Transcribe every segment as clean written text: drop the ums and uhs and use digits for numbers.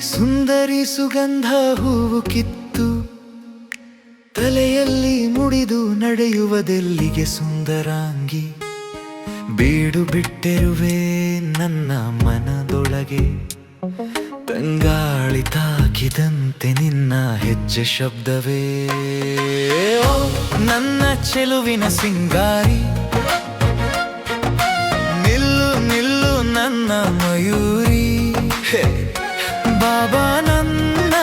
ಸುಂದರಿ ಸುಗಂಧ ಹೂವು ಕಿತ್ತು ತಲೆಯಲ್ಲಿ ಮುಡಿದು ನಡೆಯುವುದೆಲ್ಲಿಗೆ ಸುಂದರಾಂಗಿ. ಬೀಡು ಬಿಟ್ಟಿರುವೆ ನನ್ನ ಮನದೊಳಗೆ, ತಂಗಾಳಿ ತಾಕಿದಂತೆ ನಿನ್ನ ಹೆಜ್ಜೆ ಶಬ್ದವೇ. ಓ ನನ್ನ ಚೆಲುವಿನ ಸಿಂಗಾರಿ, ನಿಲ್ಲು ನಿಲ್ಲು ನನ್ನ ಮಯೂರಿ. ಬಾಬಾ ನನ್ನ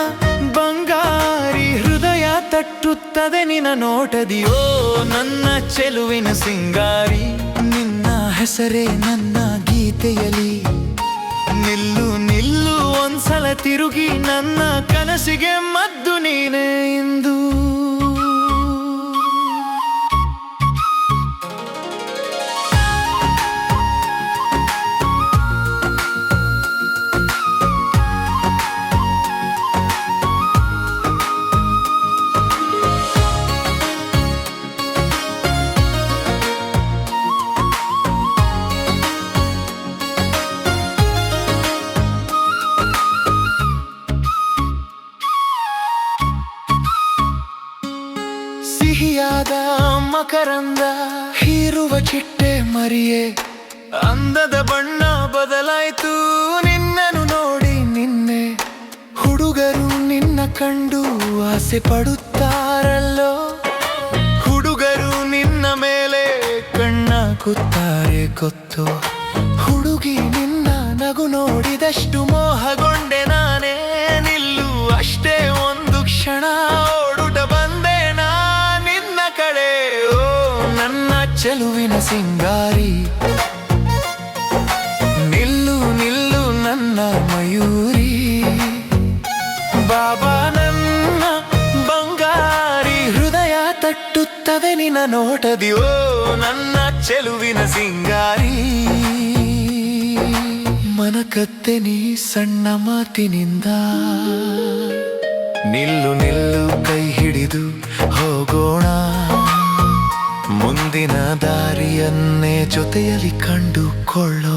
ಬಂಗಾರಿ, ಹೃದಯ ತಟ್ಟುತ್ತದೆ ನಿನ್ನ ನೋಟದಿ. ಓ ನನ್ನ ಚೆಲುವಿನ ಸಿಂಗಾರಿ, ನಿನ್ನ ಹೆಸರೇ ನನ್ನ ಗೀತೆಯಲಿ. ನಿಲ್ಲು ನಿಲ್ಲು ಒಂದ್ಸಲ ತಿರುಗಿ, ನನ್ನ ಕನಸಿಗೆ ಮದ್ದು ನೀನೇ ಇಂದು. ಸಿಹಿಯಾದ ಮಕರಂದ ಹೀರುವ ಚಿಟ್ಟೆ ಮರಿಯೇ, ಅಂದದ ಬಣ್ಣ ಬದಲಾಯ್ತು ನಿನ್ನನ್ನು ನೋಡಿ ನಿನ್ನೆ. ಹುಡುಗರು ನಿನ್ನ ಕಂಡು ಆಸೆ ಪಡುತ್ತಾರಲ್ಲೋ, ಹುಡುಗರು ನಿನ್ನ ಮೇಲೆ ಕಣ್ಣಾಕುತ್ತಾರೆ ಗೊತ್ತು. ಹುಡುಗಿ ನಿನ್ನ ನಗು ನೋಡಿದಷ್ಟು ಮೋಹಗೊಂಡೆ ನಾನೇ. ನಿಲ್ಲು ಅಷ್ಟೇ ಒಂದು ಕ್ಷಣ, ಓಡುಟ ಬಂದೆ ನಿನ್ನ ಕಡೆ. ಓ ನನ್ನ ಚೆಲುವಿನ ಸಿಂಗಾರಿ, ನಿಲ್ಲು ನಿಲ್ಲು ನನ್ನ ಮಯೂರಿ. ಬಾಬಾ ನನ್ನ ಬಂಗಾರಿ, ಹೃದಯ ತಟ್ಟುತ್ತದೆ ನಿನ್ನ ನೋಟದಿ. ಓ ನನ್ನ ಚೆಲುವಿನ ಸಿಂಗಾರಿ, ಮನಕತ್ತೆ ನೀ ಸಣ್ಣ ಮಾತಿನಿಂದ. ನಿಲ್ಲು ನಿಲ್ಲು ಕೈ ಹಿಡಿದು ಹೋಗೋಣ, ಮುಂದಿನ ದಾರಿಯನ್ನೇ ಜೊತೆಯಲ್ಲಿ ಕಂಡುಕೊಳ್ಳೋ.